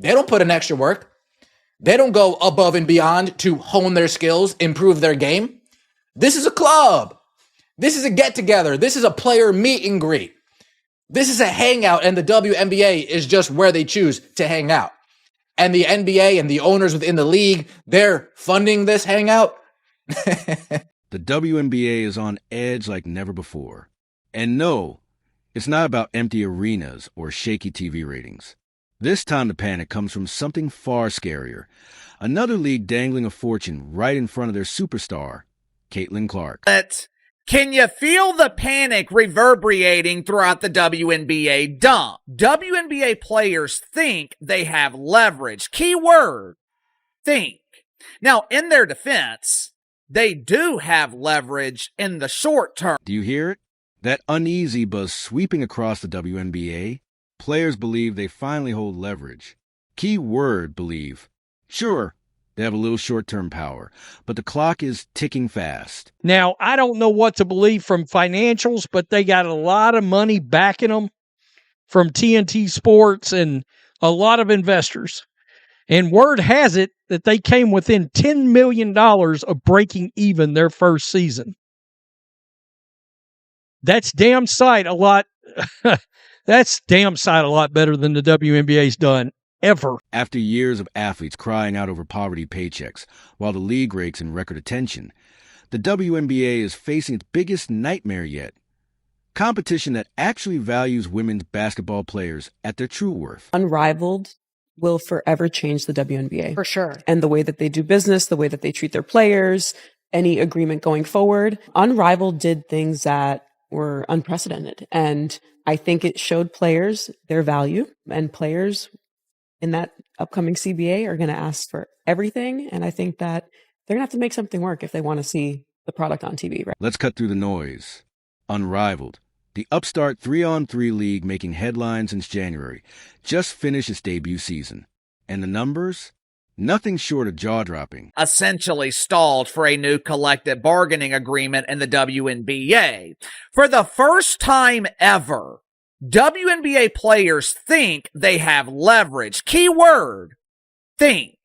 They don't put in extra work. They don't go above and beyond to hone their skills, improve their game. This is a club. This is a get-together. This is a player meet and greet. This is a hangout, and the WNBA is just where they choose to hang out. And the NBA and the owners within the league, they're funding this hangout. The WNBA is on edge like never before. And no, it's not about empty arenas or shaky TV ratings. This time the panic comes from something far scarier. Another league dangling a fortune right in front of their superstar, Caitlin Clark. Can you feel the panic reverberating throughout the WNBA dump? WNBA players think they have leverage. Keyword, think. Now, in their defense, they do have leverage in the short term. Do you hear it? That uneasy buzz sweeping across the WNBA? Players believe they finally hold leverage. Key word, believe. Sure, they have a little short-term power, but the clock is ticking fast. Now, I don't know what to believe from financials, but they got a lot of money backing them from TNT Sports and a lot of investors. And word has it that they came within $10 million of breaking even their first season. That's damn sight a lot. That's damn sight a lot better than the WNBA's done ever. After years of athletes crying out over poverty paychecks while the league rakes in record attention, the WNBA is facing its biggest nightmare yet. Competition that actually values women's basketball players at their true worth. Unrivaled will forever change the WNBA. For sure. And the way that they do business, the way that they treat their players, any agreement going forward. Unrivaled did things that were unprecedented. And I think it showed players their value, and players in that upcoming CBA are going to ask for everything. And I think that they're going to have to make something work if they want to see the product on TV. Right? Let's cut through the noise. Unrivaled. The upstart 3-on-3 league making headlines since January just finished its debut season. And the numbers? Nothing short of jaw-dropping. Essentially stalled for a new collective bargaining agreement in the WNBA. For the first time ever, WNBA players think they have leverage. Keyword, think.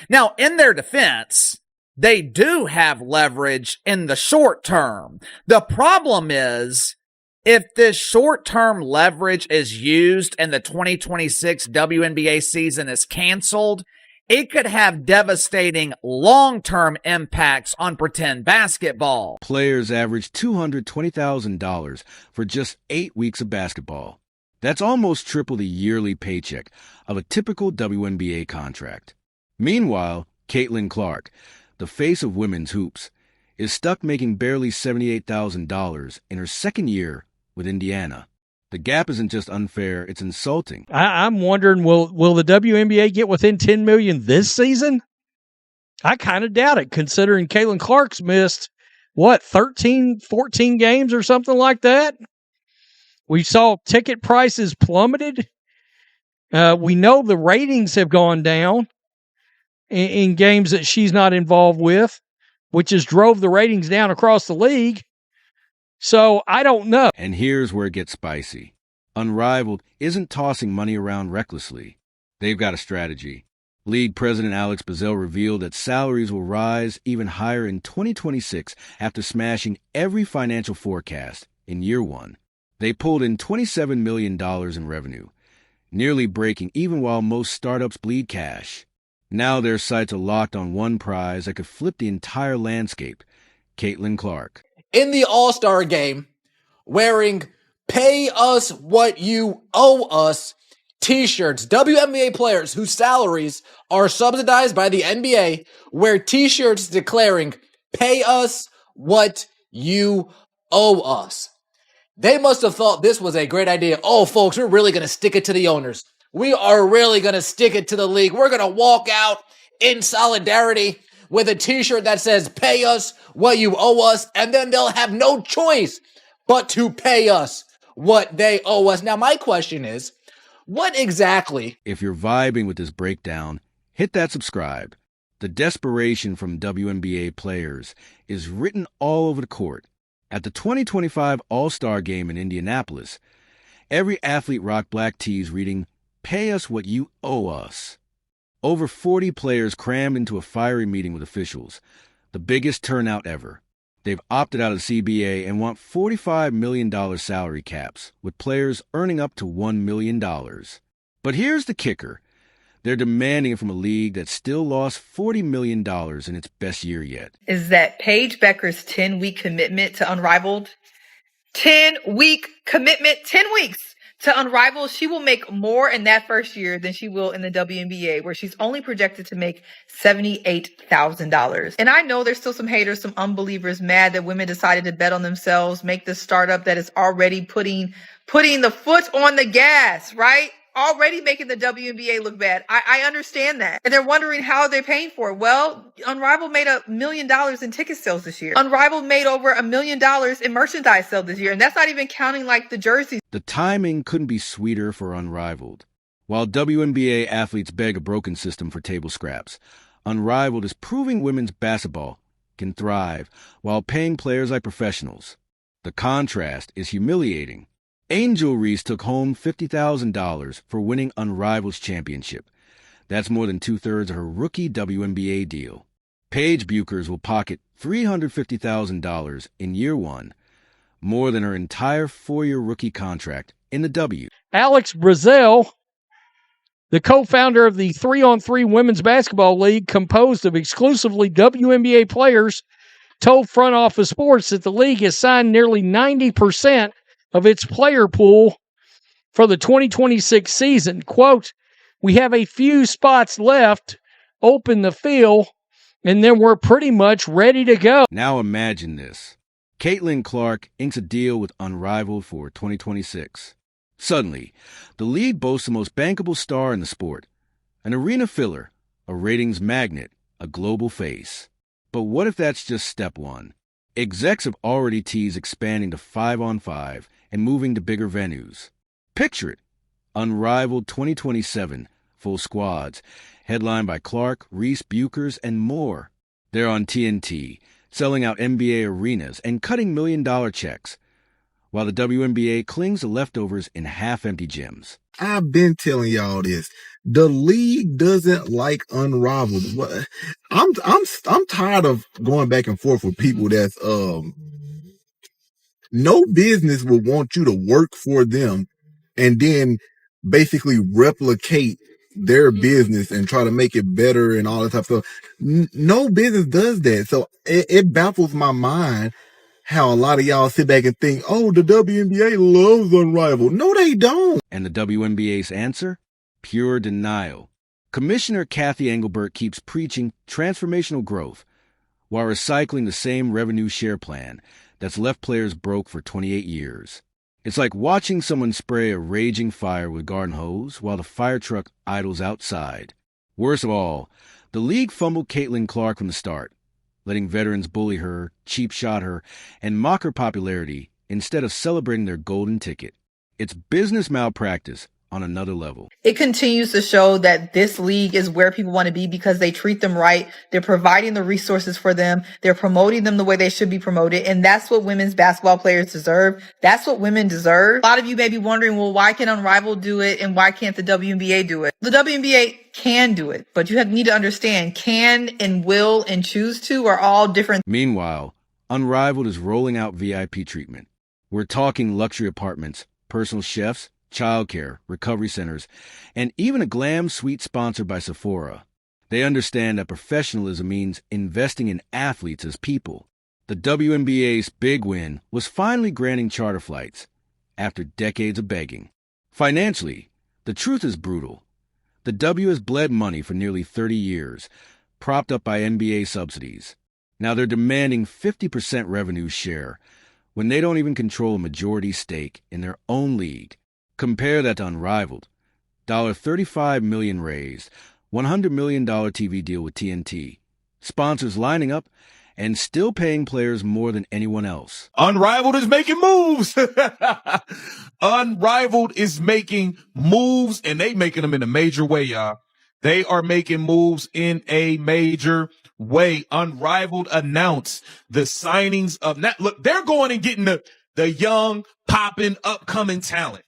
Now, in their defense, they do have leverage in the short term. The problem is, if this short-term leverage is used and the 2026 WNBA season is canceled, it could have devastating long-term impacts on pretend basketball. Players average $220,000 for just 8 weeks of basketball. That's almost triple the yearly paycheck of a typical WNBA contract. Meanwhile, Caitlin Clark, the face of women's hoops, is stuck making barely $78,000 in her second year with Indiana. The gap isn't just unfair, it's insulting. I'm wondering, will the WNBA get within $10 million this season? I kind of doubt it, considering Caitlin Clark's missed, 13, 14 games or something like that? We saw ticket prices plummeted. We know the ratings have gone down in games that she's not involved with, which has drove the ratings down across the league. So I don't know. And here's where it gets spicy. Unrivaled isn't tossing money around recklessly. They've got a strategy. League President Alex Bazell revealed that salaries will rise even higher in 2026 after smashing every financial forecast in year one. They pulled in $27 million in revenue, nearly breaking even while most startups bleed cash. Now their sights are locked on one prize that could flip the entire landscape, Caitlin Clark. In the All-Star game, wearing "Pay Us What You Owe Us" t-shirts. WNBA players whose salaries are subsidized by the NBA wear t-shirts declaring "Pay us what you owe us." They must have thought this was a great idea. Oh, folks, we're really going to stick it to the owners. We are really going to stick it to the league. We're going to walk out in solidarity with a t-shirt that says "Pay us what you owe us," and then they'll have no choice but to pay us what they owe us. Now, my question is, what exactly? If you're vibing with this breakdown, hit that subscribe. The desperation from WNBA players is written all over the court. At the 2025 All-Star Game in Indianapolis, every athlete rocked black tees reading, "Pay us what you owe us." Over 40 players crammed into a fiery meeting with officials, the biggest turnout ever. They've opted out of the CBA and want $45 million salary caps, with players earning up to $1 million. But here's the kicker. They're demanding it from a league that still lost $40 million in its best year yet. Is that Paige Becker's 10-week commitment to Unrivaled? 10-week commitment, 10 weeks to Unrivaled. She will make more in that first year than she will in the WNBA, where she's only projected to make $78,000. And I know there's still some haters, some unbelievers mad that women decided to bet on themselves, make this startup that is already putting the foot on the gas, right? Already making the WNBA look bad. I understand that. And they're wondering how they're paying for it. Well, Unrivaled made $1 million in ticket sales this year. Unrivaled made over $1 million in merchandise sales this year. And that's not even counting like the jerseys. The timing couldn't be sweeter for Unrivaled. While WNBA athletes beg a broken system for table scraps, Unrivaled is proving women's basketball can thrive while paying players like professionals. The contrast is humiliating. Angel Reese took home $50,000 for winning Unrivaled's championship. That's more than two-thirds of her rookie WNBA deal. Paige Buchers will pocket $350,000 in year one, more than her entire four-year rookie contract in the W. Alex Brazel, the co-founder of the 3-on-3 Women's Basketball League, composed of exclusively WNBA players, told Front Office Sports that the league has signed nearly 90% of its player pool for the 2026 season. Quote, "We have a few spots left, open the field, and then we're pretty much ready to go." Now imagine this. Caitlin Clark inks a deal with Unrivaled for 2026. Suddenly, the league boasts the most bankable star in the sport, an arena filler, a ratings magnet, a global face. But what if that's just step one? Execs have already teased expanding to 5-on-5 and moving to bigger venues. Picture it. Unrivaled 2027, full squads, headlined by Clark, Reese, Buchers, and more. They're on TNT, selling out NBA arenas and cutting million-dollar checks, while the WNBA clings to leftovers in half-empty gyms. I've been telling y'all this. The league doesn't like Unrivaled. I'm tired of going back and forth with people that's no business will want you to work for them and then basically replicate their business and try to make it better and all that type of stuff. No business does that. So it baffles my mind how a lot of y'all sit back and think, oh, the WNBA loves Unrivaled. No, they don't. And the WNBA's answer? Pure denial. Commissioner Kathy Engelbert keeps preaching transformational growth while recycling the same revenue share plan that's left players broke for 28 years. It's like watching someone spray a raging fire with garden hose while the fire truck idles outside. Worst of all, the league fumbled Caitlin Clark from the start, letting veterans bully her, cheap shot her, and mock her popularity instead of celebrating their golden ticket. It's business malpractice on another level. It continues to show that this league is where people want to be because they treat them right. They're providing the resources for them. They're promoting them the way they should be promoted. And that's what women's basketball players deserve. That's what women deserve. A lot of you may be wondering, well, why can Unrivaled do it and why can't the WNBA do it? The WNBA can do it, but you need to understand can and will and choose to are all different. Meanwhile, Unrivaled is rolling out VIP treatment. We're talking luxury apartments, personal chefs, childcare, recovery centers, and even a glam suite sponsored by Sephora. They understand that professionalism means investing in athletes as people. The WNBA's big win was finally granting charter flights after decades of begging. Financially, the truth is brutal. The W has bled money for nearly 30 years, propped up by NBA subsidies. Now they're demanding 50% revenue share when they don't even control a majority stake in their own league. Compare that to Unrivaled. $35 million raised, $100 million TV deal with TNT. Sponsors lining up and still paying players more than anyone else. Unrivaled is making moves. Unrivaled is making moves, and they making them in a major way, y'all. They are making moves in a major way. Unrivaled announced the signings of look, they're going and getting the young, popping, upcoming talent.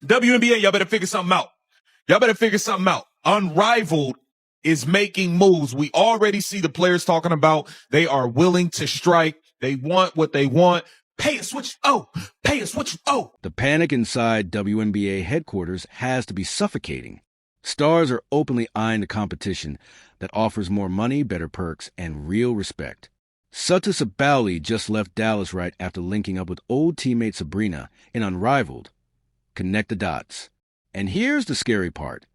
WNBA, y'all better figure something out. Y'all better figure something out. Unrivaled is making moves. We already see the players talking about they are willing to strike. They want what they want. Pay us what you owe. Pay us what you owe. The panic inside WNBA headquarters has to be suffocating. Stars are openly eyeing the competition that offers more money, better perks, and real respect. Sutta Sabali just left Dallas right after linking up with old teammate Sabrina in Unrivaled. Connect the dots. And here's the scary part.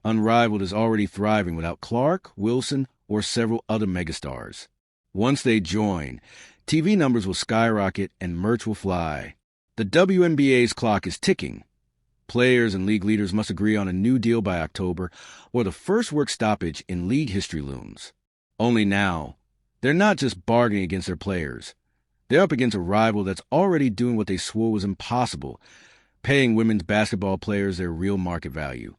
Unrivaled is already thriving without Clark, Wilson, or several other megastars. Once they join, TV numbers will skyrocket and merch will fly. The WNBA's clock is ticking. Players and league leaders must agree on a new deal by October, or the first work stoppage in league history looms. Only now, they're not just bargaining against their players. They're up against a rival that's already doing what they swore was impossible, paying women's basketball players their real market value.